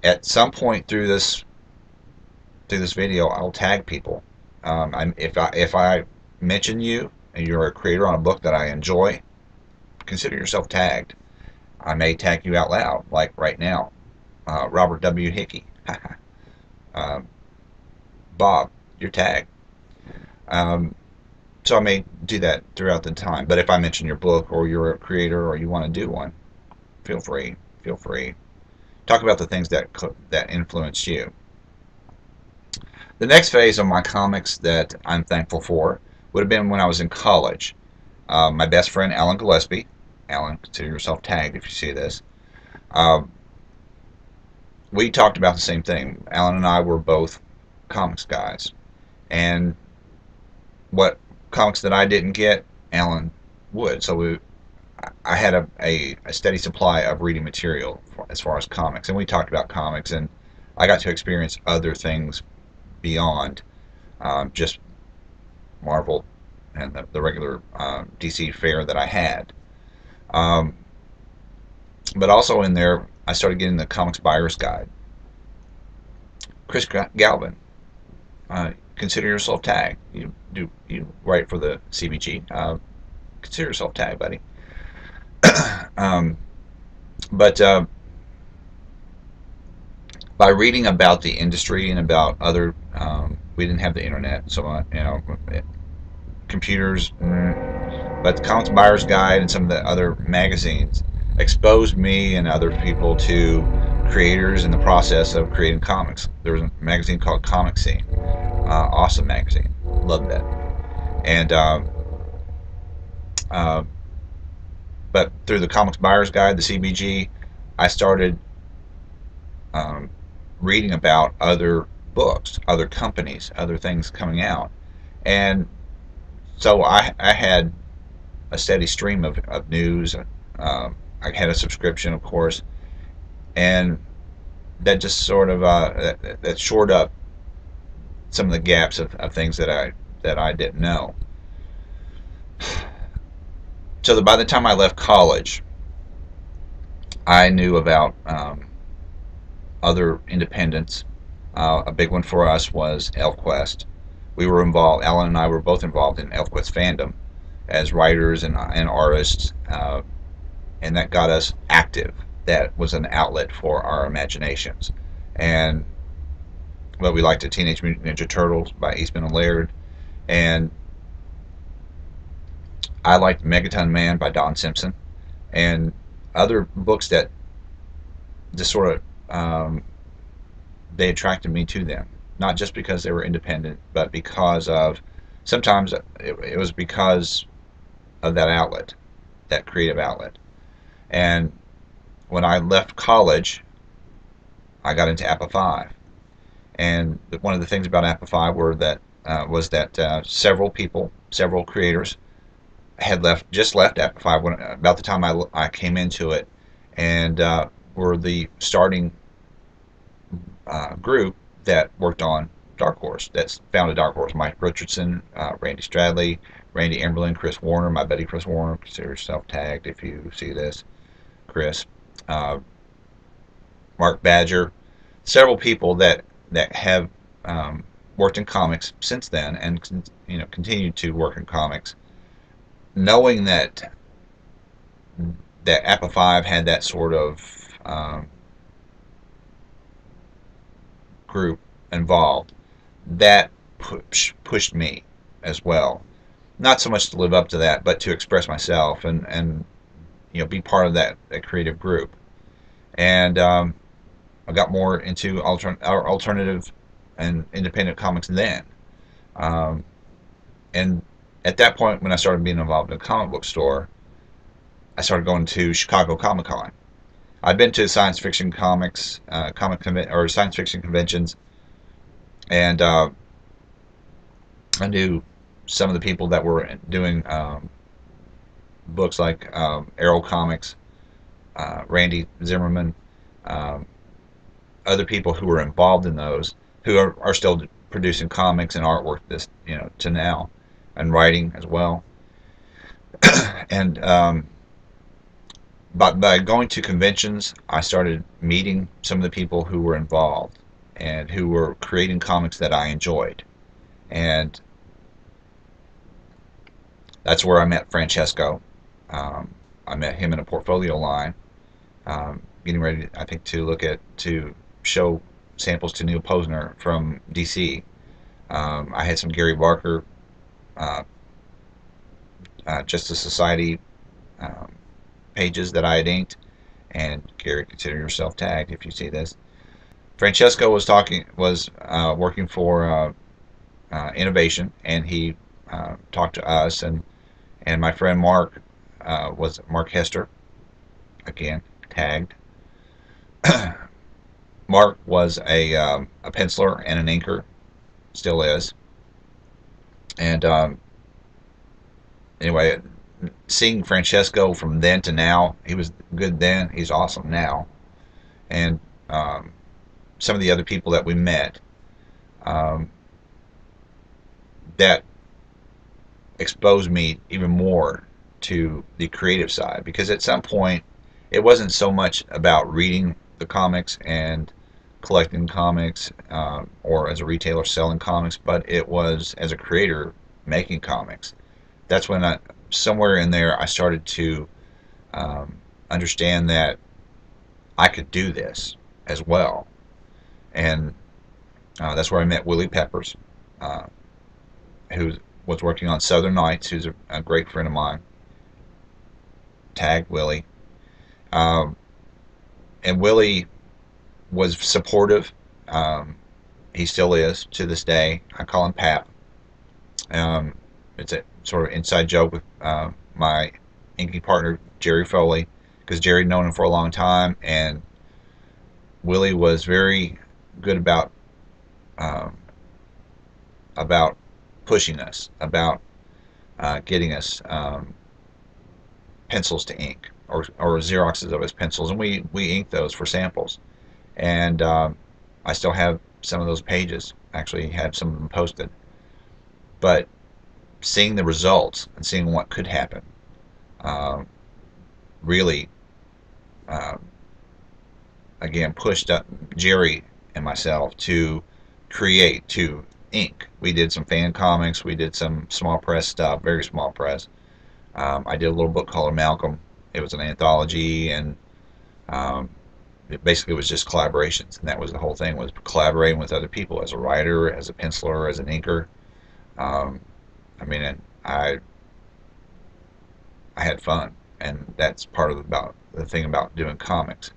At some point through this video, I'll tag people. If I mention you and you're a creator on a book that I enjoy, consider yourself tagged. I may tag you out loud, like right now. Robert W. Hickey. um, Bob, you're tagged. Um, so I may do that throughout the time. But if I mention your book or you're a creator or you want to do one, feel free. Feel free. Talk about the things that influenced you. The next phase of my comics that I'm thankful for would have been when I was in college. My best friend, Alan Gillespie. Alan, consider yourself tagged if you see this. Uh, we talked about the same thing. Alan and I were both comics guys. And what comics that I didn't get, Alan would. So I had a steady supply of reading material as far as comics. And we talked about comics, and I got to experience other things beyond just Marvel and the regular DC fare that I had. Um, but also in there, I started getting the Comics Buyer's Guide. Chris Galvin, consider yourself tagged. You write for the CBG. Consider yourself tagged, buddy. um, but by reading about the industry and about other, we didn't have the internet, so computers, but the Comics Buyer's Guide and some of the other magazines exposed me and other people to creators in the process of creating comics. There was a magazine called Comic Scene, awesome magazine, loved that. And uh, but through the Comics Buyer's Guide, the CBG, I started um, reading about other books, other companies, other things coming out, and so I had a steady stream of news. I had a subscription, of course, and that just sort of that shored up some of the gaps of things that I didn't know. So that by the time I left college, I knew about other independents. A big one for us was ElfQuest. We were involved. Alan and I were both involved in ElfQuest fandom as writers and artists, and that got us active. That was an outlet for our imaginations. And well, we liked the Teenage Mutant Ninja Turtles by Eastman and Laird, and I liked Megaton Man by Don Simpson, and other books that just sort of they attracted me to them. Not just because they were independent, but because of sometimes it was because of that outlet, that creative outlet. And when I left college, I got into APA5. And one of the things about APA5 was that several people, several creators, had just left APA5 about the time I came into it, and were the starting group that worked on Dark Horse. That's founded Dark Horse. Mike Richardson, Randy Stradley, Randy Emberlin, Chris Warner, my buddy Chris Warner. Consider yourself tagged if you see this, Chris. Uh, Mark Badger, several people that have worked in comics since then, and continued to work in comics, knowing that APA5 had that sort of group involved, that pushed me as well. Not so much to live up to that, but to express myself and be part of that creative group. And I got more into alternative and independent comics then. And at that point, when I started being involved in a comic book store, I started going to Chicago Comic Con. I've been to science fiction comics, or science fiction conventions, and I knew some of the people that were doing books like Arrow Comics, Randy Zimmerman, other people who were involved in those, who are still producing comics and artwork to now, and writing as well. And But by going to conventions, I started meeting some of the people who were involved and who were creating comics that I enjoyed. And that's where I met Francesco. Um, I met him in a portfolio line, getting ready, I think, to show samples to Neil Posner from DC. I had some Gary Barker, uh, Justice Society um, pages that I had inked. And Gary, consider yourself tagged if you see this. Francesco was working for Innovation, and he talked to us, and my friend Mark was Mark Hester, again tagged. Mark was a penciler and an inker, still is. And anyway, seeing Francesco from then to now, he was good then, he's awesome now. And um, some of the other people that we met, um, that exposed me even more to the creative side, because at some point it wasn't so much about reading the comics and collecting comics, or as a retailer selling comics, but it was as a creator making comics. That's when somewhere in there I started to understand that I could do this as well. And that's where I met Willie Peppers, uh, who was working on Southern Nights, who's a great friend of mine. Tagged Willie. Um, and Willie was supportive. Um, he still is to this day. I call him Pap. Um, it's a sort of inside joke with my inking partner, Jerry Foley, because Jerry had known him for a long time, and Willie was very good um, about pushing us, about getting us pencils to ink, or Xeroxes of his pencils, and we inked those for samples. And I still have some of those pages. Actually, had some of them posted. But seeing the results and seeing what could happen uh, really, uh, again, pushed up Jerry and myself to create, to ink. We did some fan comics. We did some small press stuff, very small press. I did a little book called Malcolm. It was an anthology, and um, it basically was just collaborations, and that was the whole thing, was collaborating with other people as a writer, as a penciler, as an inker. Um, I mean, I I had fun, and that's part of about the thing about doing comics.